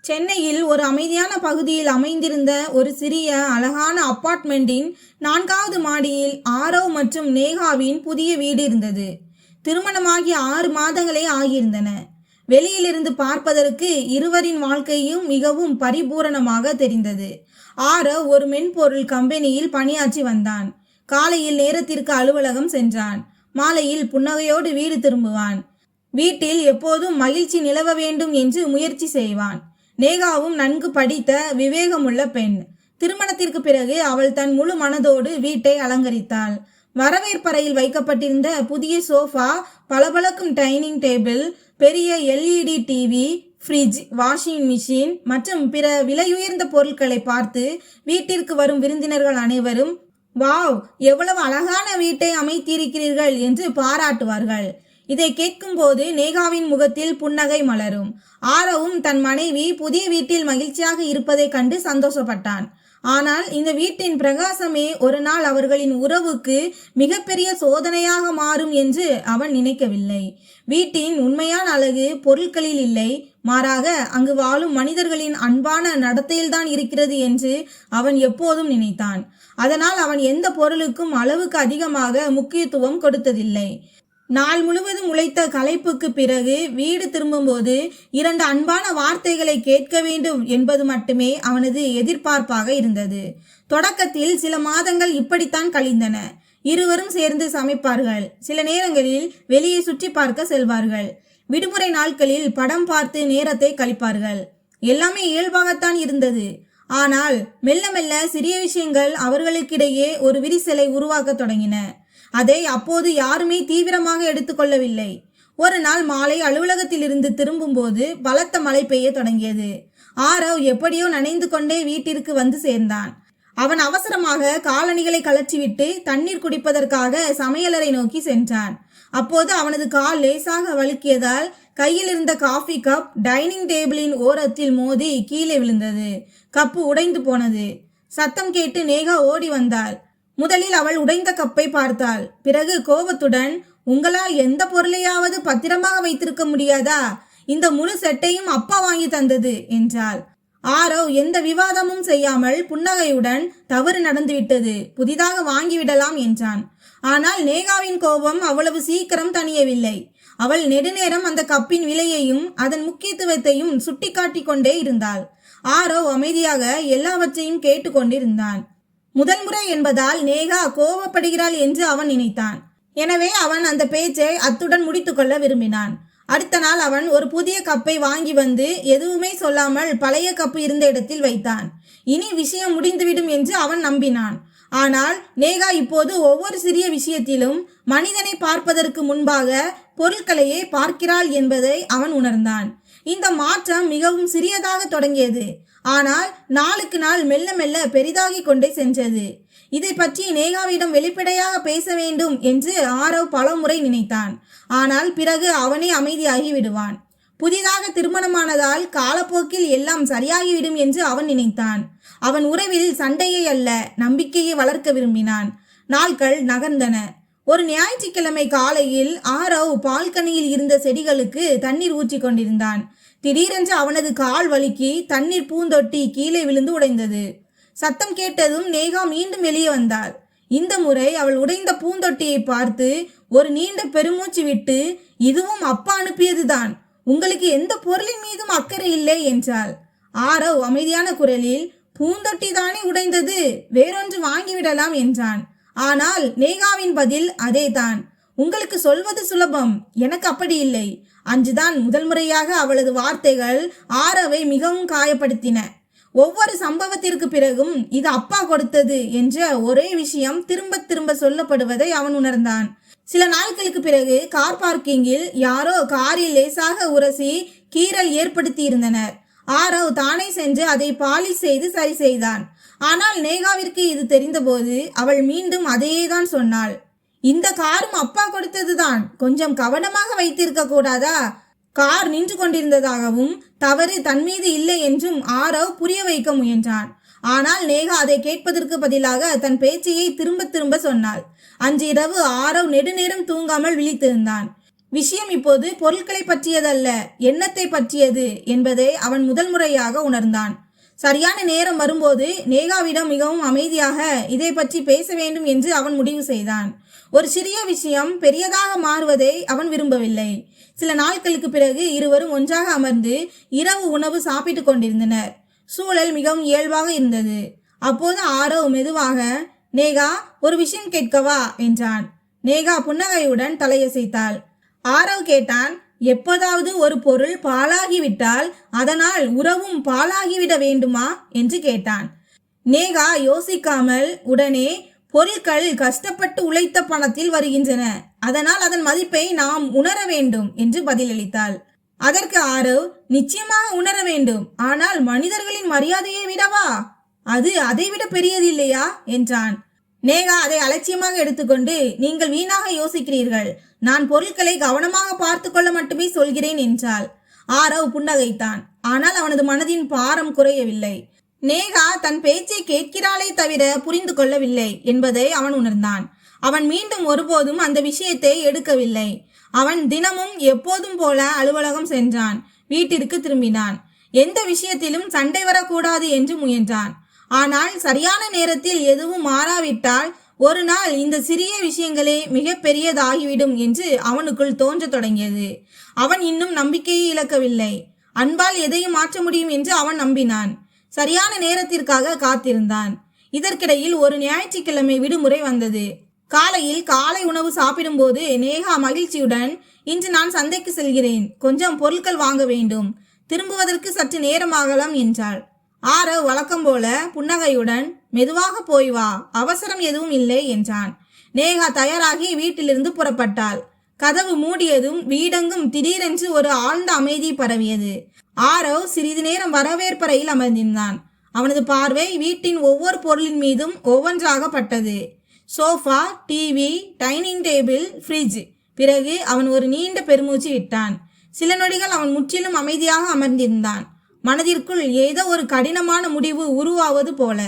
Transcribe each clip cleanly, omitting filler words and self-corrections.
சென்னையில் ஒரு அமைதியான பகுதியில் அமைந்திருந்த ஒரு சிறிய அழகான அப்பார்ட்மெண்டின் 4வது மாடியில் ஆரவ் மற்றும் நேகாவின் புதிய வீடு இருந்தது. திருமணமாகி 6 மாதங்களே ஆகியிருந்தன. வெளியிலிருந்து பார்ப்பதற்கு இருவரின் வாழ்க்கையும் மிகவும் பரிபூரணமாக தெரிந்தது. ஆரவ் ஒரு மென்பொருள் கம்பெனியில் பணியாற்றி வந்தான். காலையில் நேரத்திற்கு அலுவலகம் சென்றான். மாலையில் புன்னகையோடு வீடு திரும்புவான். வீட்டில் எப்போதும் மகிழ்ச்சி நிலவ வேண்டும் என்று முயற்சி செய்வான். நேகாவும் நன்கு படித்த விவேகமுள்ள பெண். திருமணத்திற்கு பிறகு அவள் தன் முழு மனதோடு வீட்டை அலங்கரித்தாள். வரவேற்பறையில் வைக்கப்பட்டிருந்த புதிய சோஃபா, பளபளக்கும் டைனிங் டேபிள், பெரிய LED TV, fridge, washing machine மற்றும் பிற விலையுயர்ந்த பொருட்களை பார்த்து வீட்டிற்கு வரும் விருந்தினர்கள் அனைவரும் வாவ், எவ்வளவு அழகான வீட்டை அமைத்திருக்கிறீர்கள் என்று பாராட்டுவார்கள். இதை கேட்கும்போது நேகாவின் முகத்தில் புன்னகை மலரும். ஆரவும் தன் மனைவி புதிய வீட்டில் மகிழ்ச்சியாக இருப்பதை கண்டு சந்தோஷப்பட்டான். ஆனால் இந்த வீட்டின் பிரகாசமே ஒரு நாள் அவர்களின் உறவுக்கு மிகப்பெரிய சோதனையாக மாறும் என்று அவன் நினைக்கவில்லை. வீட்டின் உண்மையான அழகு பொருட்களில் இல்லை, மாறாக அங்கு வாழும் மனிதர்களின் அன்பான நடத்தையில்தான் இருக்கிறது என்று அவன் எப்போதும் நினைத்தான். அதனால் அவன் எந்த பொருளுக்கும் அளவுக்கு அதிகமாக முக்கியத்துவம் கொடுத்ததில்லை. நாள் முழுவதும் உழைத்த களைப்புக்கு பிறகு வீடு திரும்பும்போது 2 அன்பான வார்த்தைகளை கேட்க வேண்டும் என்பது மட்டுமே அவனது எதிர்பார்ப்பாக இருந்தது. தொடக்கத்தில் சில மாதங்கள் இப்படித்தான் கழிந்தன. இருவரும் சேர்ந்து சமைப்பார்கள். சில நேரங்களில் வெளியே சுற்றி பார்க்க செல்வார்கள். விடுமுறை நாட்களில் படம் பார்த்து நேரத்தை கழிப்பார்கள். எல்லாமே இயல்பாகத்தான் இருந்தது. ஆனால் மெல்ல மெல்ல சிறிய விஷயங்கள் அவர்களுக்கிடையே ஒரு விரிசலை உருவாக்க தொடங்கின. அதை அப்போது யாருமே தீவிரமாக எடுத்துக்கொள்ளவில்லை. ஒரு நாள் மாலை அலுவலகத்திலிருந்து திரும்பும்போது பலத்த மழை பெய்ய தொடங்கியது. ஆரவ் எப்படியோ நனைந்து கொண்டே வீட்டிற்கு வந்து சேர்ந்தான். அவன் அவசரமாக காலணிகளை கழற்றிவிட்டு தண்ணீர் குடிப்பதற்காக சமையலறை நோக்கி சென்றான். அப்போது அவனது கால் லேசாக வழுக்கியதால் கையில் இருந்த காஃபி கப் டைனிங் டேபிளின் ஓரத்தில் மோதி கீழே விழுந்தது. கப்பு உடைந்து போனது. சத்தம் கேட்டு நேகா ஓடி வந்தாள். முதலில் அவள் உடைந்த கப்பை பார்த்தாள். பிறகு கோபத்துடன், உங்களால் எந்த பொருளையாவது பத்திரமாக வைத்திருக்க முடியாதா? இந்த முழு செட்டையும் அப்பா வாங்கி தந்தது என்றாள். ஆரவ் எந்த விவாதமும் செய்யாமல் புன்னகையுடன், தவறு நடந்துவிட்டது, புதிதாக வாங்கிவிடலாம் என்றான். ஆனால் நேகாவின் கோபம் அவ்வளவு சீக்கிரம் தணியவில்லை. அவள் நெடுநேரம் அந்த கப்பின் விலையையும் அதன் முக்கியத்துவத்தையும் சுட்டிக்காட்டி கொண்டே இருந்தாள். ஆரவ் அமைதியாக எல்லாவற்றையும் கேட்டுக்கொண்டிருந்தான். முதல் முறை என்பதால் நேகா கோபப்படுகிறாள் என்று அவன் நினைத்தான். எனவே அவன் அந்த பேச்சை அத்துடன் முடித்துக்கொள்ள விரும்பினான். அடுத்த நாள் அவன் ஒரு புதிய கப்பை வாங்கி வந்து எதுவுமே சொல்லாமல் பழைய கப்பு இருந்த இடத்தில் வைத்தான். இனி விஷயம் முடிந்துவிடும் என்று அவன் நம்பினான். ஆனால் நேகா இப்போது ஒவ்வொரு சிறிய விஷயத்திலும் மனிதனை பார்ப்பதற்கு முன்பாக பொருட்களையே பார்க்கிறாள் என்பதை அவன் உணர்ந்தான். இந்த மாற்றம் மிகவும் சிறியதாக தொடங்கியது. ஆனால் நாளுக்கு நாள் மெல்ல மெல்ல பெரிதாகி கொண்டே சென்றது. இதை பற்றி நேகாவிடம் வெளிப்படையாக பேச வேண்டும் என்று ஆரவ் பலமுறை நினைத்தான். ஆனால் பிறகு அவனே அமைதியாகி விடுவான். புதிதாக திருமணமானதால் காலப்போக்கில் எல்லாம் சரியாகிவிடும் என்று அவன் நினைத்தான். அவன் உறவில் சண்டையை அல்ல, நம்பிக்கையை வளர்க்க விரும்பினான். நாட்கள் நகர்ந்தன. ஒரு ஞாயிற்றுக்கிழமை காலையில் ஆரவ் பால்கனியில் இருந்த செடிகளுக்கு தண்ணீர் ஊற்றி கொண்டிருந்தான். திடீரென்று அவனது கால் வழுக்கி தண்ணீர் பூந்தொட்டி கீழே விழுந்து உடைந்தது. சத்தம் கேட்டதும் நேகா மீண்டும் வெளியே வந்தாள். இந்த முறை அவள் உடைந்த பூந்தொட்டியை பார்த்து ஒரு நீண்ட பெருமூச்சு விட்டு, இதுவும் அப்பா அனுப்பியதுதான், உங்களுக்கு எந்த பொருளின் மீதும் அக்கறை இல்லை என்றாள். ஆரவ் அமைதியான குரலில், பூந்தொட்டி தானே உடைந்தது, வேறொன்று வாங்கிவிடலாம் என்றான். ஆனால் நேகாவின் பதில் அதேதான். உங்களுக்கு சொல்வது சுலபம், எனக்கு அப்படி இல்லை. அன்றுதான் முதல் முறையாக அவளது வார்த்தைகள் ஆரவை மிகவும் காயப்படுத்தின. ஒவ்வொரு சம்பவத்திற்கு பிறகும் இது அப்பா கொடுத்தது என்ற ஒரே விஷயம் திரும்ப திரும்ப சொல்லப்படுவதை அவன் உணர்ந்தான். சில நாட்களுக்கு பிறகு கார் பார்க்கிங்கில் யாரோ காரில் லேசாக உரசி கீறல் ஏற்படுத்தி இருந்தனர். ஆரவ் தானே சென்று அதை பாலிஷ் செய்து சரி செய்தான். ஆனால் நேகாவிற்கு இது தெரிந்தபோது அவள் மீண்டும் அதையேதான் சொன்னாள். இந்த காரும் அப்பா கொடுத்ததுதான், கொஞ்சம் கவனமாக வைத்திருக்க கூடாதா? கார் நின்று கொண்டிருந்ததாகவும் தவறு தன் மீது இல்லை என்றும் ஆரவ் புரிய வைக்க முயன்றான். ஆனால் நேகா அதை கேட்பதற்கு பதிலாக தன் பேச்சையை திரும்ப திரும்ப சொன்னாள். அன்று இரவு ஆரவ் நெடுநேரம் தூங்காமல் விழித்திருந்தான். விஷயம் இப்போது பொருட்களை பற்றியதல்ல, எண்ணத்தை பற்றியது என்பதை அவன் முதல் முறையாக உணர்ந்தான். சரியான நேரம் வரும்போது நேகாவிடம் மிகவும் அமைதியாக இதை பற்றி பேச வேண்டும் என்று அவன் முடிவு செய்தான். ஒரு சிறிய விஷயம் பெரியதாக மாறுவதை அவன் விரும்பவில்லை. சில நாட்களுக்கு பிறகு இருவரும் ஒன்றாக அமர்ந்து இரவு உணவு சாப்பிட்டுக் கொண்டிருந்தனர். சூழல் மிகவும் இயல்பாக இருந்தது. அப்போது ஆரவ் மெதுவாக, நேகா, ஒரு விஷயம் கேட்கவா என்றான். நேகா புன்னகையுடன் தலையசைத்தாள். ஆரவ் கேட்டான், எப்போதாவது ஒரு பொருள் பாழாகிவிட்டால் அதனால் உறவும் பாழாகிவிட வேண்டுமா என்று கேட்டான். நேகா யோசிக்காமல் உடனே, பொருட்கள் கஷ்டப்பட்டு உழைத்த பணத்தில் வருகின்றன, அதனால் அதன் மதிப்பை நாம் உணர வேண்டும் என்று பதிலளித்தாள். அதற்கு ஆரவ், நிச்சயமாக உணர வேண்டும், ஆனால் மனிதர்களின் மரியாதையை விடவா? அது அதைவிட பெரியது இல்லையா என்றான். நேகா அதை அலட்சியமாக எடுத்துக்கொண்டு, நீங்கள் வீணாக யோசிக்கிறீர்கள், நான் பொருட்களை கவனமாக பார்த்து கொள்ள மட்டுமே சொல்கிறேன் என்றாள். ஆரவ் புன்னகைத்தான். ஆனால் அவனது மனதின் பாரம் குறையவில்லை. நேகா தன் பேச்சை கேட்கிறாளே தவிர புரிந்து கொள்ளவில்லை என்பதை அவன் உணர்ந்தான். அவன் மீண்டும் ஒருபோதும் அந்த விஷயத்தை எடுக்கவில்லை. அவன் தினமும் எப்போதும் போல அலுவலகம் சென்றான். வீட்டிற்கு திரும்பினான். எந்த விஷயத்திலும் சண்டை வரக்கூடாது என்று முயன்றான். ஆனால் சரியான நேரத்தில் எதுவும் மாறாவிட்டால் ஒரு நாள் இந்த சிறிய விஷயங்களே மிக பெரியதாகிவிடும் என்று அவனுக்குள் தோன்றத் தொடங்கியது. அவன் இன்னும் நம்பிக்கையை இழக்கவில்லை. அன்பால் எதையும் மாற்ற முடியும் என்று அவன் நம்பினான். சரியான நேரத்திற்காக காத்திருந்தான். இதற்கிடையில் ஒரு ஞாயிற்றுக்கிழமை விடுமுறை வந்தது. காலையில் காலை உணவு சாப்பிடும்போது நேகா மகிழ்ச்சியுடன், இன்று நான் சந்தைக்கு செல்கிறேன், கொஞ்சம் பொருட்கள் வாங்க வேண்டும், திரும்புவதற்கு சற்று நேரமாகலாம் என்றாள். ஆரவ் வழக்கம் போல புன்னகையுடன், மெதுவாக போய் வா, அவசரம் எதுவும் இல்லை என்றான். நேகா தயாராகி வீட்டிலிருந்து புறப்பட்டாள். கதவு மூடியதும் வீடெங்கும் திடீரென்று ஒரு ஆழ்ந்த அமைதி பரவியது. ஆரவ் சிறிது நேரம் வரவேற்பறையில் அமர்ந்திருந்தான். அவனது பார்வை வீட்டின் ஒவ்வொரு பொருளின் மீதும் ஒவ்வொன்றாக பட்டது. Sofa, TV, dining table, fridge. பிறகு அவன் ஒரு நீண்ட பெருமூச்சு விட்டான். சில நொடிகள் அவன் முற்றிலும் அமைதியாக அமர்ந்திருந்தான். மனதிற்குள் ஏதோ ஒரு கடினமான முடிவு உருவாவது போல.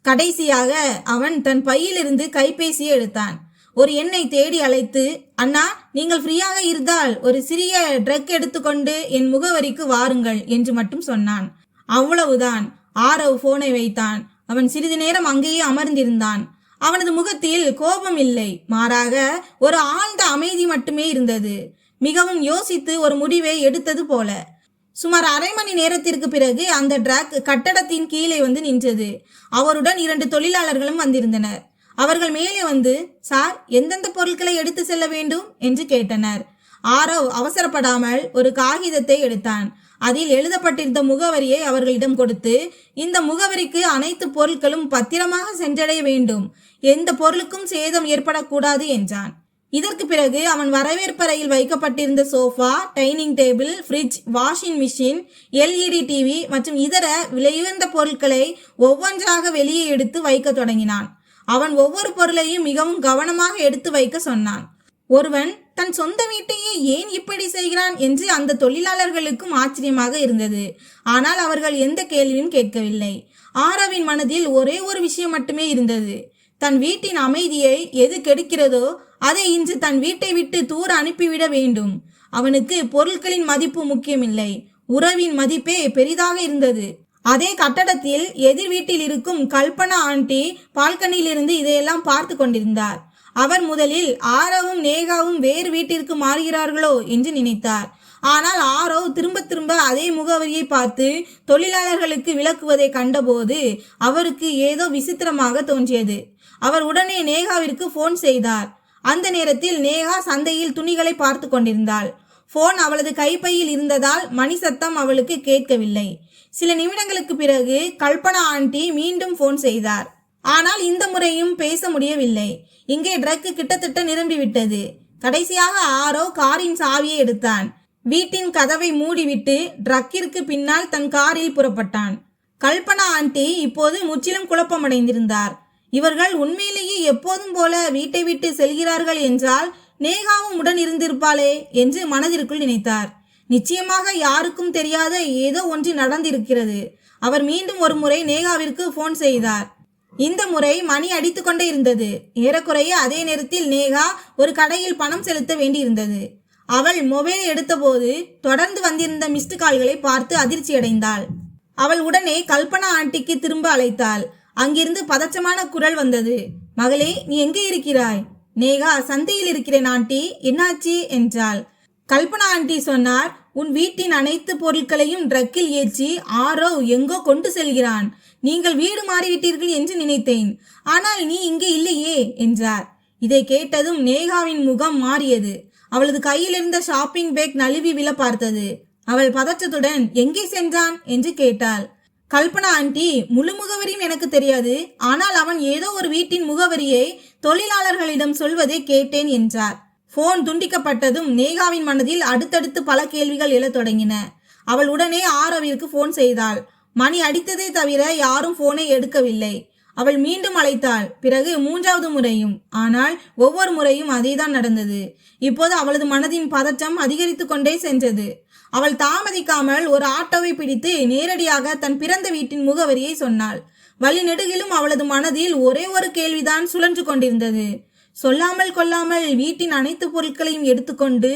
கடைசியாக அவன் தன் பையிலிருந்து கைபேசியை எடுத்தான். ஒரு எண்ணை தேடி அழைத்து, அண்ணா, நீங்கள் ஃப்ரீயாக இருந்தால் ஒரு சிறிய ட்ரக் எடுத்துக்கொண்டு என் முகவரிக்கு வாருங்கள் என்று மட்டும் சொன்னான். அவ்வளவுதான். ஆரவ் போனை வைத்தான். அவன் சிறிது நேரம் அங்கேயே அமர்ந்திருந்தான். அவனது முகத்தில் கோபம் இல்லை, மாறாக ஒரு ஆழ்ந்த அமைதி மட்டுமே இருந்தது. மிகவும் யோசித்து ஒரு முடிவை எடுத்தது போல. சுமார் அரை மணி நேரத்திற்கு பிறகு அந்த ட்ரக் கட்டடத்தின் கீழே வந்து நின்றது. அவருடன் 2 தொழிலாளர்களும் வந்திருந்தனர். அவர்கள் மேலே வந்து, சார், எந்தெந்த பொருட்களை எடுத்து செல்ல வேண்டும் என்று கேட்டனர். ஆரவ் அவசரப்படாமல் ஒரு காகிதத்தை எடுத்தான். அதில் எழுதப்பட்டிருந்த முகவரியை அவர்களிடம் கொடுத்து, இந்த முகவரிக்கு அனைத்து பொருட்களும் பத்திரமாக சென்றடைய வேண்டும், எந்த பொருளுக்கும் சேதம் ஏற்படக்கூடாது என்றான். இதற்கு பிறகு அவன் வரவேற்பறையில் வைக்கப்பட்டிருந்த sofa, dining table, fridge, washing machine, LED TV மற்றும் இதர விலையுயர்ந்த பொருட்களை ஒவ்வொன்றாக வெளியே எடுத்து வைக்க தொடங்கினான். அவன் ஒவ்வொரு பொருளையும் மிகவும் கவனமாக எடுத்து வைக்க சொன்னான். ஒருவன் தன் சொந்த வீட்டையே ஏன் இப்படி செய்கிறான் என்று அந்த தொழிலாளர்களுக்கும் ஆச்சரியமாக இருந்தது. ஆனால் அவர்கள் எந்த கேள்வியும் கேட்கவில்லை. ஆரவின் மனதில் ஒரே ஒரு விஷயம் மட்டுமே இருந்தது. தன் வீட்டின் அமைதியை எது கெடுக்கிறதோ அதை இன்று தன் வீட்டை விட்டு தூர அனுப்பிவிட வேண்டும். அவனுக்கு பொருட்களின் மதிப்பு முக்கியமில்லை, உறவின் மதிப்பே பெரிதாக இருந்தது. அதே கட்டடத்தில் எதிர் வீட்டில் இருக்கும் கல்பனா ஆண்டி பால்கனியிலிருந்து இதையெல்லாம் பார்த்து கொண்டிருந்தார். அவர் முதலில் ஆரவும் நேகாவும் வேறு வீட்டிற்கு மாறுகிறார்களோ என்று நினைத்தார். ஆனால் ஆரவ் திரும்ப திரும்ப அதே முகவரியை பார்த்து தொழிலாளர்களுக்கு விளக்குவதை கண்டபோது அவருக்கு ஏதோ விசித்திரமாக தோன்றியது. அவர் உடனே நேகாவிற்கு போன் செய்தார். அந்த நேரத்தில் நேகா சந்தையில் துணிகளை பார்த்து கொண்டிருந்தாள். போன் அவளது கைப்பையில் இருந்ததால் மணி சத்தம் அவளுக்கு கேட்கவில்லை. சில நிமிடங்களுக்கு பிறகு கல்பனா ஆண்டி மீண்டும் போன் செய்தார். ஆனால் இந்த முறையும் பேச முடியவில்லை. இங்கே ட்ரக் கிட்டத்தட்ட நிரம்பிவிட்டது. கடைசியாக ஆரவ் காரின் சாவியை எடுத்தான். வீட்டின் கதவை மூடிவிட்டு ட்ரக்கிற்கு பின்னால் தன் காரில் புறப்பட்டான். கல்பனா ஆண்டி இப்போது முற்றிலும் குழப்பமடைந்திருந்தார். இவர்கள் உண்மையிலேயே எப்போதும் போல வீட்டை விட்டு செல்கிறார்கள் என்றால் நேகாவும் உடன் இருந்திருப்பாளே என்று மனதிற்குள் நினைத்தார். நிச்சயமாக யாருக்கும் தெரியாத ஏதோ ஒன்று நடந்திருக்கிறது. அவர் மீண்டும் ஒரு முறை நேகாவிற்கு போன் செய்தார். இந்த முறை மணி அடித்து கொண்டே இருந்தது. ஏறக்குறைய அதே நேரத்தில் நேகா ஒரு கடையில் பணம் செலுத்த வேண்டியிருந்தது. அவள் மொபைலை எடுத்தபோது தொடர்ந்து வந்திருந்த மிஸ்டு கால்களை பார்த்து அதிர்ச்சியடைந்தாள். அவள் உடனே கல்பனா ஆண்டிக்கு திரும்ப அழைத்தாள். அங்கிருந்து பதற்றமான குரல் வந்தது. மகளே, நீ எங்கே இருக்கிறாய்? நேகா, சந்தையில் இருக்கிறேன் ஆண்டி. என்னாச்சு என்றாள். கல்பனா ஆண்டி சொன்னார், உன் வீட்டின் அனைத்து பொருட்களையும் ட்ரக்கில் ஏற்றி ஆரவ் எங்கோ கொண்டு செல்கிறான். நீங்கள் வீடு மாறிவிட்டீர்கள் என்று நினைத்தேன். ஆனால் நீ இங்கே இல்லையே என்றார். இதை கேட்டதும் நேகாவின் முகம் மாறியது. அவளது கையில் இருந்த ஷாப்பிங் பேக் நழுவி விழ பார்த்தது. அவள் பதற்றத்துடன் எங்கே சென்றான் என்று கேட்டாள். கல்பனா ஆண்டி, முழு முகவரியும் எனக்கு தெரியாது. ஆனால் அவன் ஏதோ ஒரு வீட்டின் முகவரியை தொழிலாளர்களிடம் சொல்வதை கேட்டேன் என்றார். போன் துண்டிக்கப்பட்டதும் நேகாவின் மனதில் அடுத்தடுத்து பல கேள்விகள் எழத் தொடங்கின. அவள் உடனே ஆரவிற்கு போன் செய்தாள். மணி அடித்ததை தவிர யாரும் போனை எடுக்கவில்லை. அவள் மீண்டும் அழைத்தாள். பிறகு 3வது முறையும். ஆனால் ஒவ்வொரு முறையும் அதேதான் நடந்தது. இப்போது அவளது மனதின் பதற்றம் அதிகரித்து கொண்டே சென்றது. அவள் தாமதிக்காமல் ஒரு ஆட்டோவை பிடித்து நேரடியாக தன் பிறந்த வீட்டின் முகவரியை சொன்னாள். வழி நெடுகிலும் அவளது மனதில் ஒரே ஒரு கேள்விதான் சுழன்று கொண்டிருந்தது. சொல்லாமல் கொள்ளாமல் வீட்டின் அனைத்து பொருட்களையும் எடுத்துக்கொண்டு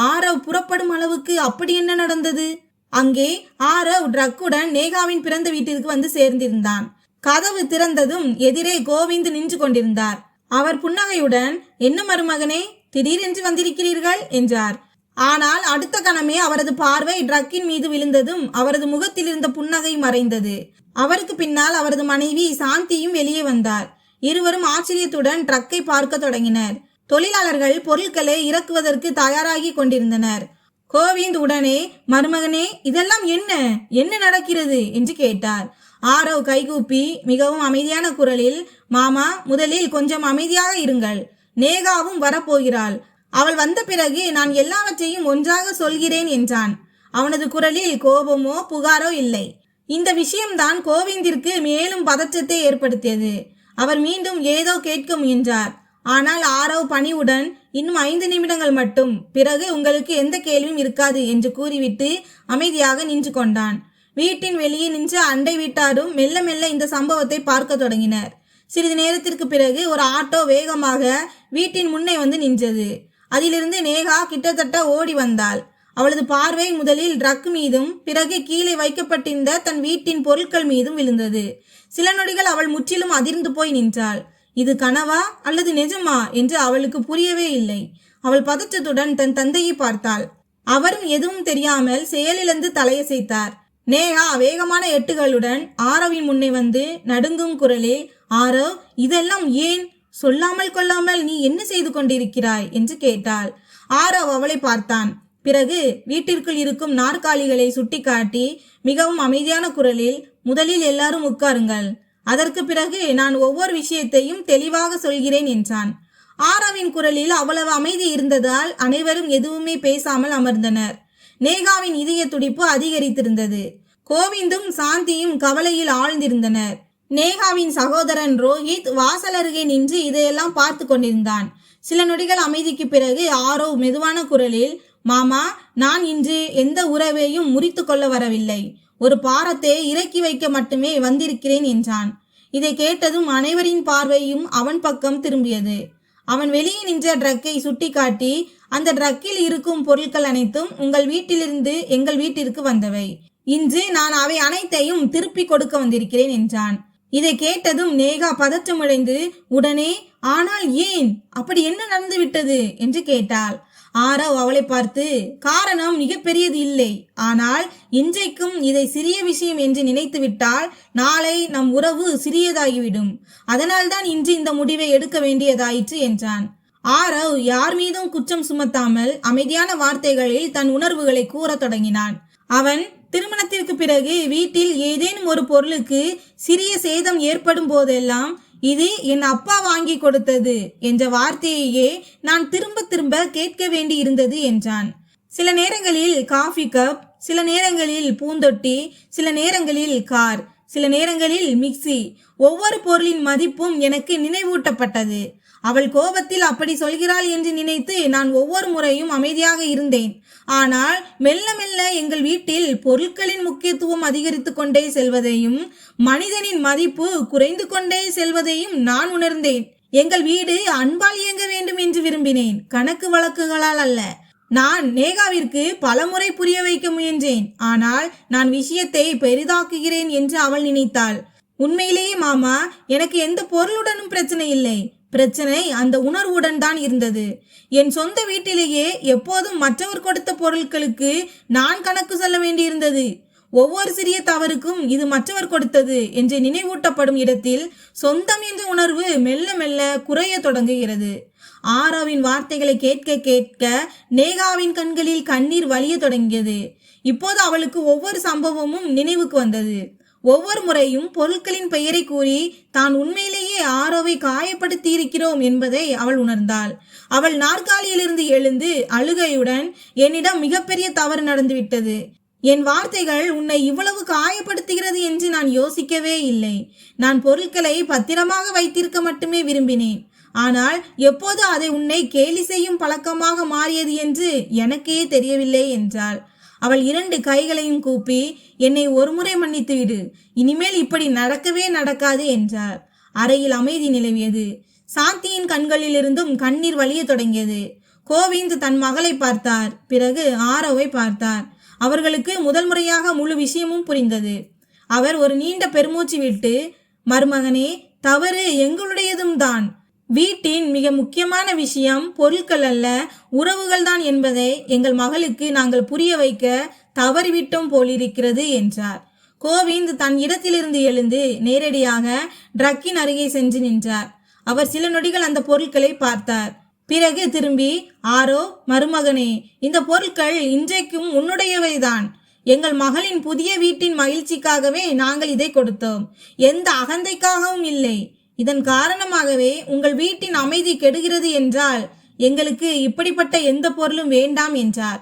ஆரவ் புறப்படும் அளவுக்கு அப்படி என்ன நடந்தது? அங்கே ஆரவ் ட்ரக்குடன் நேகாவின் பிறந்த வீட்டிற்கு வந்து சேர்ந்திருந்தான். கதவு திறந்ததும் எதிரே கோவிந்த் நின்று கொண்டிருந்தார். அவர் புன்னகையுடன், என்ன மருமகனே, திடீரென்று வந்திருக்கிறீர்கள் என்றார். ஆனால் அடுத்த கணமே அவரது பார்வை ட்ரக்கின் மீது விழுந்ததும் அவரது முகத்தில் இருந்த புன்னகை மறைந்தது. அவருக்கு பின்னால் அவரது மனைவி சாந்தியும் வெளியே வந்தார். இருவரும் ஆச்சரியத்துடன் ட்ரக்கை பார்க்க தொடங்கினர். தொழிலாளர்கள் பொருட்களை இறக்குவதற்கு தயாராகி கொண்டிருந்தனர். கோவிந்த் உடனே, மருமகனே, இதெல்லாம் என்ன என்ன நடக்கிறது என்று கேட்டார். ஆரவ் கைகூப்பி மிகவும் அமைதியான குரலில், மாமா, முதலில் கொஞ்சம் அமைதியாக இருங்கள். நேகாவும் வரப்போகிறாள். அவள் வந்த பிறகு நான் எல்லாவற்றையும் ஒன்றாக சொல்கிறேன் என்றான். அவனது குரலில் கோபமோ புகாரோ இல்லை. இந்த விஷயம்தான் கோவிந்திற்கு மேலும் பதற்றத்தை ஏற்படுத்தியது. அவர் மீண்டும் ஏதோ கேட்க முயன்றார். ஆனால் ஆரவ் பணிவுடன், இன்னும் 5 நிமிடங்கள் மட்டும், பிறகு உங்களுக்கு எந்த கேள்வியும் இருக்காது என்று கூறிவிட்டு அமைதியாக நின்று கொண்டான். வீட்டின் வெளியே நின்ற அண்டை வீட்டாரும் மெல்ல மெல்ல இந்த சம்பவத்தை பார்க்க தொடங்கினர். சிறிது நேரத்திற்கு பிறகு ஒரு ஆட்டோ வேகமாக வீட்டின் முன்னே வந்து நின்றது. அதிலிருந்து நேகா கிட்டத்தட்ட ஓடி வந்தாள். அவளது பார்வை முதலில் ட்ரக் மீதும் பிறகு கீழே வைக்கப்பட்டிருந்த தன் வீட்டின் பொருட்கள் மீதும் விழுந்தது. சில நொடிகள் அவள் முற்றிலும் அதிர்ந்து போய் நின்றாள். இது கனவா அல்லது நிஜமா என்று அவளுக்கு புரியவே இல்லை. அவள் பதற்றத்துடன் தன் தந்தையை பார்த்தாள். அவரும் எதுவும் தெரியாமல் செயலிழந்து தலையசைத்தார். நேகா வேகமான எட்டுகளுடன் ஆரவின் முன்னே வந்து நடுங்கும் குரலில், ஆரவ், இதெல்லாம் ஏன்? சொல்லாமல் கொள்ளாமல் நீ என்ன செய்து கொண்டிருக்கிறாய் என்று கேட்டாள். ஆரவ் அவளை பார்த்தான். பிறகு வீட்டிற்குள் இருக்கும் நாற்காலிகளை சுட்டிக்காட்டி மிகவும் அமைதியான குரலில், முதலில் எல்லாரும் உட்காருங்கள். அதற்கு பிறகு நான் ஒவ்வொரு விஷயத்தையும் தெளிவாக சொல்கிறேன் என்றான். ஆரவின் குரலில் அவ்வளவு அமைதி இருந்ததால் அனைவரும் எதுவுமே பேசாமல் அமர்ந்தனர். நேகாவின் இதய துடிப்பு அதிகரித்திருந்தது. கோவிந்தும் சாந்தியும் கவலையில் ஆழ்ந்திருந்தனர். நேகாவின் சகோதரன் ரோஹித் வாசல் அருகே நின்று இதையெல்லாம் பார்த்து கொண்டிருந்தான். சில நொடிகள் அமைதிக்கு பிறகு ஆரவ் மெதுவான குரலில், மாமா, நான் இன்று எந்த உறவையும் முறித்து கொள்ள வரவில்லை. ஒரு பாரத்தை இறக்கி வைக்க மட்டுமே வந்திருக்கிறேன் என்றான். இதை கேட்டதும் அனைவரின் பார்வையும் அவன் பக்கம் திரும்பியது. அவன் வெளியே நின்ற ட்ரக்கை சுட்டிக்காட்டி, அந்த ட்ரக்கில் இருக்கும் பொருட்கள் அனைத்தும் உங்கள் வீட்டிலிருந்து எங்கள் வீட்டிற்கு வந்தவை. இன்று நான் அவை அனைத்தையும் திருப்பி கொடுக்க வந்திருக்கிறேன் என்றான். இதை கேட்டதும் நேகா பதற்றமடைந்து உடனே, ஆனால் ஏன், அப்படி என்ன நடந்து விட்டது என்று கேட்டாள். ஆரவ் அவளை பார்த்து, காரணம் மிகப்பெரியது இல்லை. ஆனால் இன்றைக்கும் இதை சிறிய விஷயம் என்று நினைத்து விட்டால் நாளை நம் உறவு சிறியதாகிவிடும். அதனால்தான் இன்று இந்த முடிவை எடுக்க வேண்டியதாயிற்று என்றான். ஆரவ் யார் மீதும் குற்றம் சுமத்தாமல் அமைதியான வார்த்தைகளில் தன் உணர்வுகளை கூற தொடங்கினான். அவன் திருமணத்திற்கு பிறகு வீட்டில் ஏதேனும் ஒரு பொருளுக்கு சிறிய சேதம் ஏற்படும் போதெல்லாம், இது என் அப்பா வாங்கி கொடுத்தது என்ற வார்த்தையையே நான் திரும்ப திரும்ப கேட்க வேண்டி இருந்தது என்றான். சில நேரங்களில் காஃபி கப், சில நேரங்களில் பூந்தொட்டி, சில நேரங்களில் கார், சில நேரங்களில் மிக்சி. ஒவ்வொரு பொருளின் மதிப்பும் எனக்கு நினைவூட்டப்பட்டது. அவள் கோபத்தில் அப்படி சொல்கிறாள் என்று நினைத்து நான் ஒவ்வொரு முறையும் அமைதியாக இருந்தேன். ஆனால் மெல்ல மெல்ல எங்கள் வீட்டில் பொருட்களின் முக்கியத்துவம் அதிகரித்து கொண்டே செல்வதையும் மனிதனின் மதிப்பு குறைந்து கொண்டே செல்வதையும் நான் உணர்ந்தேன். எங்கள் வீடு அன்பால் இயங்க வேண்டும் என்று விரும்பினேன், கணக்கு வழக்குகளால் அல்ல. நான் நேகாவிற்கு பலமுறை புரிய வைக்க முயன்றேன். ஆனால் நான் விஷயத்தை பெரிதாக்குகிறேன் என்று அவள் நினைத்தாள். உண்மையிலேயே மாமா, எனக்கு எந்த பொருளுடனும் பிரச்சனை இல்லை. பிரச்சனை அந்த உணர்வுடன் தான் இருந்தது. என் சொந்த வீட்டிலேயே எப்போதும் மற்றவர் கொடுத்த பொருட்களுக்கு நான் கணக்கு சொல்ல வேண்டியிருந்தது. ஒவ்வொரு சிறிய தவறுக்கும் இது மற்றவர் கொடுத்தது என்று நினைவூட்டப்படும் இடத்தில் சொந்தம் என்ற உணர்வு மெல்ல மெல்ல குறைய தொடங்குகிறது. ஆரோவின் வார்த்தைகளை கேட்க கேட்க நேகாவின் கண்களில் கண்ணீர் வலிய தொடங்கியது. இப்போது அவளுக்கு ஒவ்வொரு சம்பவமும் நினைவுக்கு வந்தது. ஒவ்வொரு முறையும் பொருட்களின் பெயரை கூறி தான் உண்மையிலேயே ஆரோவை காயப்படுத்தி இருக்கிறோம் என்பதை அவள் உணர்ந்தாள். அவள் நாற்காலியிலிருந்து எழுந்து அழுகையுடன், என்னிடம் மிகப்பெரிய தவறு நடந்துவிட்டது. என் வார்த்தைகள் உன்னை இவ்வளவு காயப்படுத்துகிறது என்று நான் யோசிக்கவே இல்லை. நான் பொருட்களை பத்திரமாக வைத்திருக்க மட்டுமே விரும்பினேன். ஆனால் எப்போது அதை உன்னை கேலி செய்யும் பழக்கமாக மாறியது என்று எனக்கே தெரியவில்லை என்றாள். அவள் 2 கைகளையும் கூப்பி, என்னை ஒருமுறை மன்னித்து விடு, இனிமேல் இப்படி நடக்கவே நடக்காது என்றார். அறையில் அமைதி நிலவியது. சாந்தியின் கண்களிலிருந்தும் கண்ணீர் வலிய தொடங்கியது. கோவிந்த் தன் மகளை பார்த்தார். பிறகு ஆரோவை பார்த்தார். அவர்களுக்கு முதல் முறையாக முழு விஷயமும் புரிந்தது. அவர் ஒரு நீண்ட பெருமூச்சு விட்டு, மருமகனே, தவறு எங்களுடையதும் தான். வீட்டின் மிக முக்கியமான விஷயம் பொருட்கள் அல்ல, உறவுகள் தான் என்பதை எங்கள் மகளுக்கு நாங்கள் புரிய வைக்க தவறிவிட்டோம் போலிருக்கிறது என்றார். கோவிந்த் தன் இடத்திலிருந்து எழுந்து நேரடியாக ட்ரக்கின் அருகே சென்று நின்றார். அவர் சில நொடிகள் அந்த பொருட்களை பார்த்தார். பிறகு திரும்பி, ஆரோ, மருமகனே, இந்த பொருட்கள் இன்றைக்கும் உன்னுடையவைதான். எங்கள் மகளின் புதிய வீட்டின் மகிழ்ச்சிக்காகவே நாங்கள் இதை கொடுத்தோம். எந்த அகந்தைக்காகவும் இல்லை. இதன் காரணமாகவே உங்கள் வீட்டின் அமைதி கெடுகிறது என்றால் எங்களுக்கு இப்படிப்பட்ட எந்த பொருளும் வேண்டாம் என்றார்.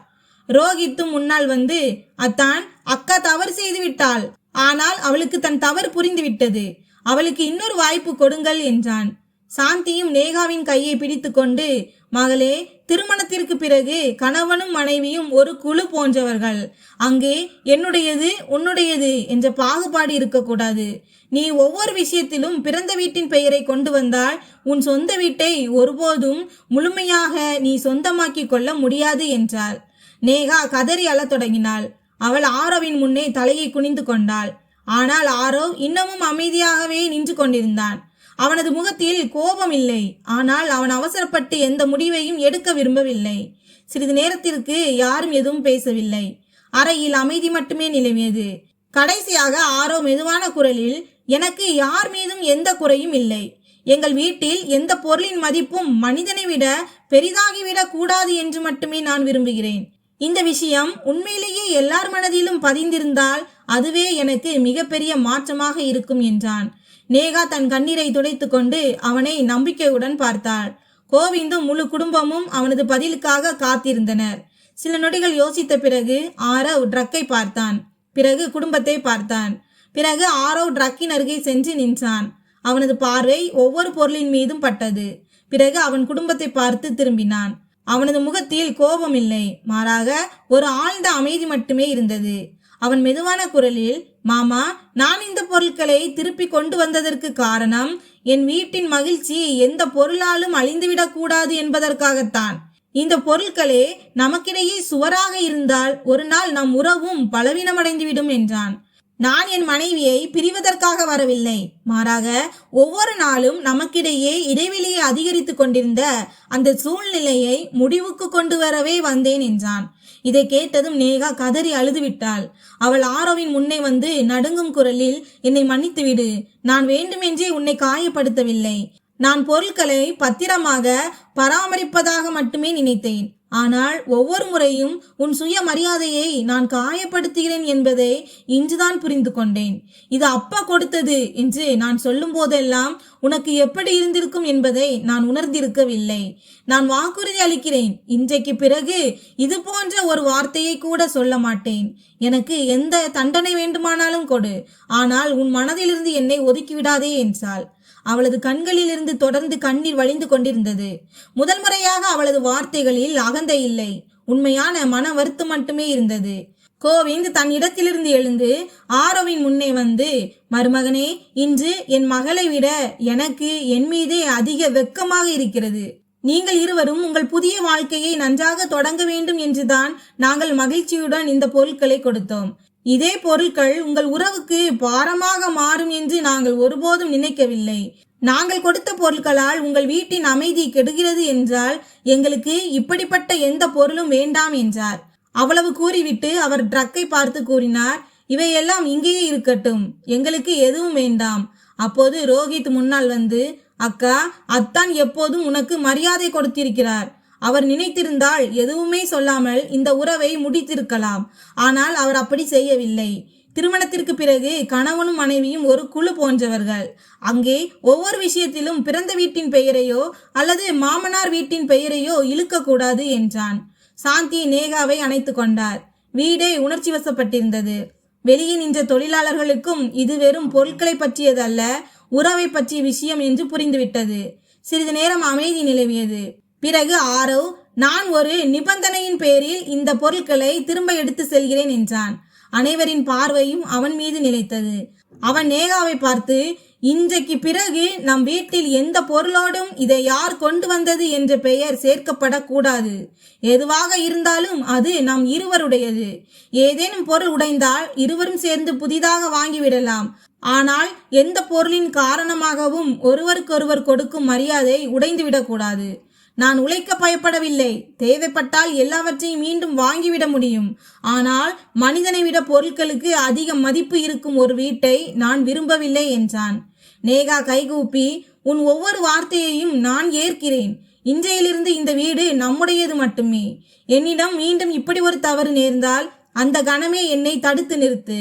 ரோஹித்தும் முன்னால் வந்து, அத்தான், அக்கா தவறு செய்து விட்டாள். ஆனால் அவளுக்கு தன் தவறு புரிந்துவிட்டது. அவளுக்கு இன்னொரு வாய்ப்பு கொடுங்கள் என்றான். சாந்தியும் நேகாவின் கையை பிடித்து கொண்டு, மகளே, திருமணத்திற்கு பிறகு கணவனும் மனைவியும் ஒரு குழு போன்றவர்கள். அங்கே என்னுடையது உன்னுடையது என்ற பாகுபாடு இருக்கக்கூடாது. நீ ஒவ்வொரு விஷயத்திலும் பிறந்த வீட்டின் பெயரை கொண்டு வந்தால் உன் சொந்த வீட்டை ஒருபோதும் முழுமையாக நீ சொந்தமாக்கி கொள்ள முடியாது என்றார். நேகா கதறி அழத் தொடங்கினாள். அவள் ஆரோவின் முன்னே தலையை குனிந்து கொண்டாள். ஆனால் ஆரோ இன்னமும் அமைதியாகவே நின்று கொண்டிருந்தான். அவனது முகத்தில் கோபம் இல்லை. ஆனால் அவன் அவசரப்பட்டு எந்த முடிவையும் எடுக்க விரும்பவில்லை. சிறிது நேரத்திற்கு யாரும் எதுவும் பேசவில்லை. அறையில் அமைதி மட்டுமே நிலவியது. கடைசியாக ஆரோ மெதுவான குரலில், எனக்கு யார் மீதும் எந்த குறையும் இல்லை. எங்கள் வீட்டில் எந்த பொருளின் மதிப்பும் மனிதனை விட பெரிதாகிவிடக் கூடாது என்று மட்டுமே நான் விரும்புகிறேன். இந்த விஷயம் உண்மையிலேயே எல்லார் மனதிலும் பதிந்திருந்தால் அதுவே எனக்கு மிகப்பெரிய மாற்றமாக இருக்கும் என்றான். நேகா தன் கண்ணீரை துடைத்து கொண்டு அவனை நம்பிக்கையுடன் பார்த்தாள். கோவிந்தும் முழு குடும்பமும் அவனது பதிலுக்காக காத்திருந்தனர். சில நொடிகள் யோசித்த பிறகு ஆரவ் ட்ரக்கை பார்த்தான். பிறகு குடும்பத்தை பார்த்தான். பிறகு ஆரவ் ட்ரக்கின் அருகே சென்று நின்றான். அவனது பார்வை ஒவ்வொரு பொருளின் மீதும் பட்டது. பிறகு அவன் குடும்பத்தை பார்த்து திரும்பினான். அவனது முகத்தில் கோபம் இல்லை, மாறாக ஒரு ஆழ்ந்த அமைதி மட்டுமே இருந்தது. அவன் மெதுவான குரலில், மாமா, நான் இந்த பொருட்களை திருப்பி கொண்டு வந்ததற்கு காரணம் என் வீட்டின் மகிழ்ச்சி எந்த பொருளாலும் அழிந்துவிடக் கூடாது என்பதற்காகத்தான். இந்த பொருட்களே நமக்கிடையே சுவராக இருந்தால் ஒரு நாள் நம் உறவும் பலவீனமடைந்துவிடும் என்றான். நான் என் மனைவியை பிரிவதற்காக வரவில்லை, மாறாக ஒவ்வொரு நாளும் நமக்கிடையே இடைவெளியை அதிகரித்து கொண்டிருந்த அந்த சூழ்நிலையை முடிவுக்கு கொண்டு வரவே வந்தேன் என்றான். இதை கேட்டதும் நேகா கதறி அழுதுவிட்டாள். அவள் ஆரோவின் முன்னே வந்து நடுங்கும் குரலில், என்னை மன்னித்து விடு, நான் வேண்டுமென்றே உன்னை காயப்படுத்தவில்லை. நான் பொருட்களை பத்திரமாக பராமரிப்பதாக மட்டுமே நினைத்தேன். ஆனால் ஒவ்வொரு முறையும் உன் சுய மரியாதையை நான் காயப்படுத்துகிறேன் என்பதை இன்றுதான் புரிந்து கொண்டேன். இது அப்பா கொடுத்தது என்று நான் சொல்லும் போதெல்லாம் உனக்கு எப்படி இருந்திருக்கும் என்பதை நான் உணர்ந்திருக்கவில்லை. நான் வாக்குறுதி அளிக்கிறேன், இன்றைக்கு பிறகு இது போன்ற ஒரு வார்த்தையை கூட சொல்ல மாட்டேன். எனக்கு எந்த தண்டனை வேண்டுமானாலும் கொடு, ஆனால் உன் மனதிலிருந்து என்னை ஒதுக்கிவிடாதே என்றாள். அவளது கண்களில் இருந்து தொடர்ந்து கண்ணீர் வழிந்து கொண்டிருந்தது. முதல் முறையாக அவளது வார்த்தைகளில் அகந்தை இல்லை, உண்மையான மன வருத்தம் மட்டுமே இருந்தது. கோவிந்த் தன் இடத்திலிருந்து எழுந்து ஆரோவின் முன்னே வந்து, மருமகனே, இன்று என் மகளை விட எனக்கு என் மீதே அதிக வெட்கமாக இருக்கிறது. நீங்கள் இருவரும் உங்கள் புதிய வாழ்க்கையை நன்றாக தொடங்க வேண்டும் என்றுதான் நாங்கள் மகிழ்ச்சியுடன் இந்த பொருட்களை கொடுத்தோம். இதே பொருட்கள் உங்கள் உறவுக்கு பாரமாக மாறும் என்று நாங்கள் ஒருபோதும் நினைக்கவில்லை. நாங்கள் கொடுத்த பொருட்களால் உங்கள் வீட்டின் அமைதி கெடுகிறது என்றால் எங்களுக்கு இப்படிப்பட்ட எந்த பொருளும் வேண்டாம் என்றார். அவ்வளவு கூறிவிட்டு அவர் ட்ரக்கை பார்த்து கூறினார், இவையெல்லாம் இங்கேயே இருக்கட்டும், எங்களுக்கு எதுவும் வேண்டாம். அப்போது ரோஹித் முன்னால் வந்து, அக்கா, அத்தான் எப்போதும் உனக்கு மரியாதை கொடுத்திருக்கிறார். அவர் நினைத்திருந்தால் எதுவுமே சொல்லாமல் இந்த உறவை முடித்திருக்கலாம். ஆனால் அவர் அப்படி செய்யவில்லை. திருமணத்திற்கு பிறகு கணவனும் மனைவியும் ஒரு குழு போன்றவர்கள். அங்கே ஒவ்வொரு விஷயத்திலும் பிறந்த வீட்டின் பெயரையோ அல்லது மாமனார் வீட்டின் பெயரையோ இழுக்கக்கூடாது என்றான். சாந்தி நேகாவை அணைத்து கொண்டார். வீடே உணர்ச்சி வசப்பட்டிருந்தது. வெளியே நின்ற தொழிலாளர்களுக்கும் இது வெறும் பொருட்களை பற்றியது அல்ல, உறவை பற்றிய விஷயம் என்று புரிந்துவிட்டது. சிறிது நேரம் அமைதி நிலவியது. பிறகு ஆரவ், நான் ஒரு நிபந்தனையின் பேரில் இந்த பொருட்களை திரும்ப எடுத்து செல்கிறேன் என்றான். அனைவரின் பார்வையும் அவன் மீது நிலைத்தது. அவன் நேகாவை பார்த்து, இன்றைக்கு பிறகு நம் வீட்டில் எந்த பொருளோடும் இதை யார் கொண்டு வந்தது என்ற பெயர் சேர்க்கப்படக்கூடாது. எதுவாக இருந்தாலும் அது நம் இருவருடையது. ஏதேனும் பொருள் உடைந்தால் இருவரும் சேர்ந்து புதிதாக வாங்கிவிடலாம். ஆனால் எந்த பொருளின் காரணமாகவும் ஒருவருக்கொருவர் கொடுக்கும் மரியாதை உடைந்துவிடக்கூடாது. நான் உழைக்க பயப்படவில்லை. தேவைப்பட்டால் எல்லாவற்றையும் மீண்டும் வாங்கிவிட முடியும். ஆனால் மனிதனை விட பொருட்களுக்கு அதிக மதிப்பு இருக்கும் ஒரு வீட்டை நான் விரும்பவில்லை என்றான். நேகா கைகூப்பி, உன் ஒவ்வொரு வார்த்தையையும் நான் ஏற்கிறேன். இன்றையிலிருந்து இந்த வீடு நம்முடையது மட்டுமே. என்னிடம் மீண்டும் இப்படி ஒரு தவறு நேர்ந்தால் அந்த கணமே என்னை தடுத்து நிறுத்து.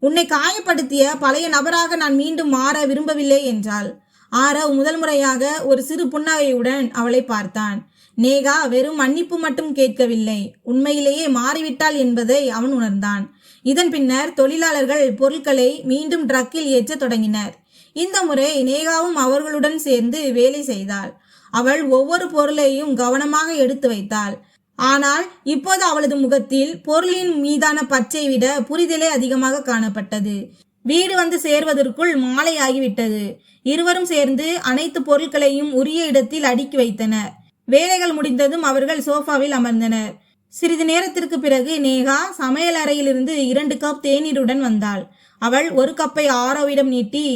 உன்னை காயப்படுத்திய பழைய நபராக நான் மீண்டும் மாற விரும்பவில்லை என்றாள். ஆரவ் முதல் முறையாக ஒரு சிறு புன்னகையுடன் அவளை பார்த்தான். நேகா வெறும் மன்னிப்பு மட்டும் கேட்கவில்லை, உண்மையிலேயே மாறிவிட்டாள் என்பதை அவன் உணர்ந்தான். இதன் பின்னர் தொழிலாளர்கள் பொருட்களை மீண்டும் ட்ரக்கில் ஏற்ற தொடங்கினர். இந்த முறை நேகாவும் அவர்களுடன் சேர்ந்து வேலை செய்தாள். அவள் ஒவ்வொரு பொருளையும் கவனமாக எடுத்து வைத்தாள். ஆனால் இப்போது அவளது முகத்தில் பொருளின் மீதான பச்சை விட புரிதலே அதிகமாக காணப்பட்டது. வீடு வந்து சேர்வதற்குள் மாலை ஆகிவிட்டது. இருவரும் சேர்ந்து அனைத்து பொருட்களையும் உரிய இடத்தில் அடுக்கி வைத்தனர். வேலைகள் முடிந்ததும் அவர்கள் சோஃபாவில் அமர்ந்தனர். சிறிது நேரத்திற்கு பிறகு நேகா சமையல் அறையிலிருந்து 2 கப் தேநீருடன் வந்தாள். அவள் ஒரு கப்பை ஆரோவிடம் நீட்டி,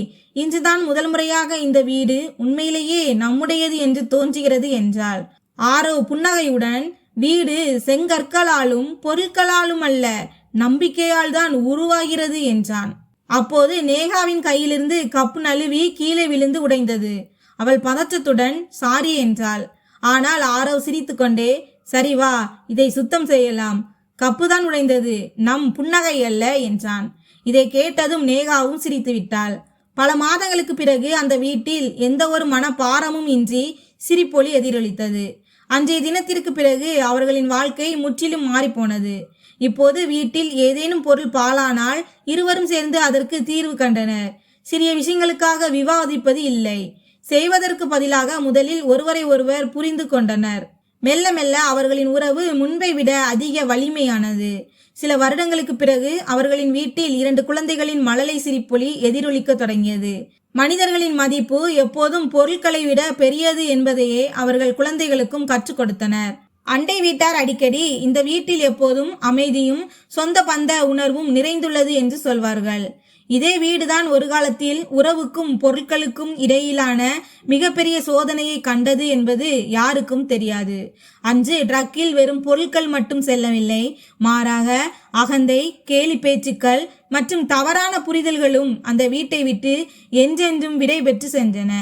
இன்றுதான் முதல் முறையாக இந்த வீடு உண்மையிலேயே நம்முடையது என்று தோன்றுகிறது என்றாள். ஆரவ் புன்னகையுடன், வீடு செங்கற்களாலும் பொருட்களாலும் அல்ல, நம்பிக்கையால் தான் உருவாகிறது என்றான். அப்போது நேகாவின் கையிலிருந்து கப்பு நழுவி கீழே விழுந்து உடைந்தது. அவள் பதற்றத்துடன் சாரி என்றாள். ஆனால் ஆரவ் சிரித்து கொண்டே, சரி வா, இதை சுத்தம் செய்யலாம். கப்புதான் உடைந்தது, நம் புன்னகை அல்ல என்றான். இதை கேட்டதும் நேகாவும் சிரித்து விட்டாள். பல மாதங்களுக்கு பிறகு அந்த வீட்டில் எந்த ஒரு மனப்பாரமும் இன்றி சிரிப்பொலி எதிரொலித்தது. அன்றைய தினத்திற்கு பிறகு அவர்களின் வாழ்க்கை முற்றிலும் மாறிப்போனது. இப்போது வீட்டில் ஏதேனும் பொருள் பாழானால் இருவரும் சேர்ந்து அதற்கு தீர்வு கண்டனர். சிறிய விஷயங்களுக்காக விவாதிப்பது இல்லை. செய்வதற்கு பதிலாக முதலில் ஒருவரை ஒருவர் புரிந்து கொண்டனர். மெல்ல மெல்ல அவர்களின் உறவு முன்பை விட அதிக வலிமையானது. சில வருடங்களுக்கு பிறகு அவர்களின் வீட்டில் 2 குழந்தைகளின் மழலை சிரிப்பொலி எதிரொலிக்க தொடங்கியது. மனிதர்களின் மதிப்பு எப்போதும் பொருட்களை விட பெரியது என்பதையே அவர்கள் குழந்தைகளுக்கும் கற்றுக் கொடுத்தனர். அண்டை வீட்டார் அடிக்கடி இந்த வீட்டில் எப்போதும் அமைதியும் சொந்த பந்த உணர்வும் நிறைந்துள்ளது என்று சொல்வார்கள். இதே வீடுதான் ஒரு காலத்தில் உறவுக்கும் பொருட்களுக்கும் இடையிலான மிகப்பெரிய சோதனையை கண்டது என்பது யாருக்கும் தெரியாது. அன்று ட்ரக்கில் வெறும் பொருட்கள் மட்டும் செல்லவில்லை, மாறாக அகந்தை, கேலி பேச்சுக்கள் மற்றும் தவறான புரிதல்களும் அந்த வீட்டை விட்டு என்றென்றும் விடை பெற்று சென்றன.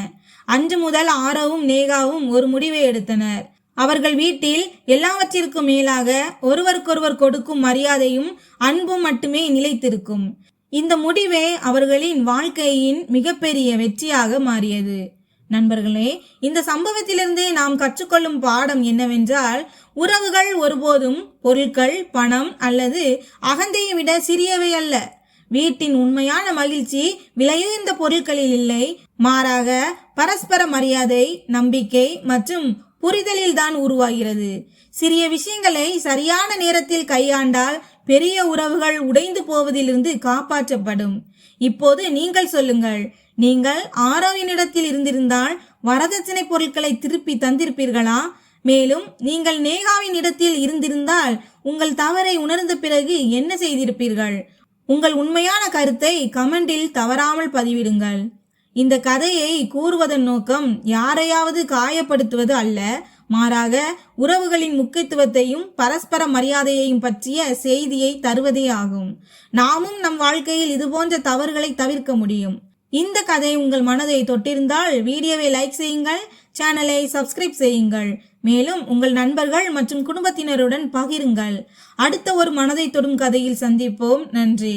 அன்று முதல் ஆரவும் நேகாவும் ஒரு முடிவை எடுத்தனர். அவர்கள் வீட்டில் எல்லாவற்றிற்கும் மேலாக ஒருவருக்கொருவர் கொடுக்கும் மரியாதையும் அன்பும் மட்டுமே நிலைத்திருக்கும். இந்த முடிவே அவர்களின் வாழ்க்கையின் மிகப்பெரிய வெற்றியாக மாறியது. நண்பர்களே, இந்த சம்பவத்திலிருந்து நாம் கற்றுக்கொள்ளும் பாடம் என்னவென்றால், உறவுகள் ஒருபோதும் பொருட்கள், பணம் அல்லது அகந்தையை விட சிறியவை அல்ல. வீட்டின் உண்மையான மகிழ்ச்சி விலையுயர்ந்த பொருட்களில் இல்லை, மாறாக பரஸ்பர மரியாதை, நம்பிக்கை மற்றும் புரிதலில் தான் உருவாகிறது. சிறிய விஷயங்களை சரியான நேரத்தில் கையாண்டால் பெரிய உறவுகள் உடைந்து போவதிலிருந்து காப்பாற்றப்படும். இப்போது நீங்கள் சொல்லுங்கள், நீங்கள் ஆரோவினிடத்தில் இருந்திருந்தால் வரதட்சணை பொருட்களை திருப்பி தந்திருப்பீர்களா? மேலும் நீங்கள் நேகாவின் இடத்தில் இருந்திருந்தால் உங்கள் தவறை உணர்ந்த பிறகு என்ன செய்திருப்பீர்கள்? உங்கள் உண்மையான கருத்தை கமெண்டில் தவறாமல் பதிவிடுங்கள். இந்த கதையை கூறுவதன் நோக்கம் யாரையாவது காயப்படுத்துவது அல்ல, மாறாக உறவுகளின் முக்கியத்துவத்தையும் பரஸ்பர மரியாதையையும் பற்றிய செய்தியை தருவதே ஆகும். நாமும் நம் வாழ்க்கையில் இதுபோன்ற தவறுகளை தவிர்க்க முடியும். இந்த கதை உங்கள் மனதை தொட்டிருந்தால் வீடியோவை லைக் செய்யுங்கள், சேனலை சப்ஸ்கிரைப் செய்யுங்கள். மேலும் உங்கள் நண்பர்கள் மற்றும் குடும்பத்தினருடன் பகிருங்கள். அடுத்த ஒரு மனதை தொடும் கதையில் சந்திப்போம். நன்றி.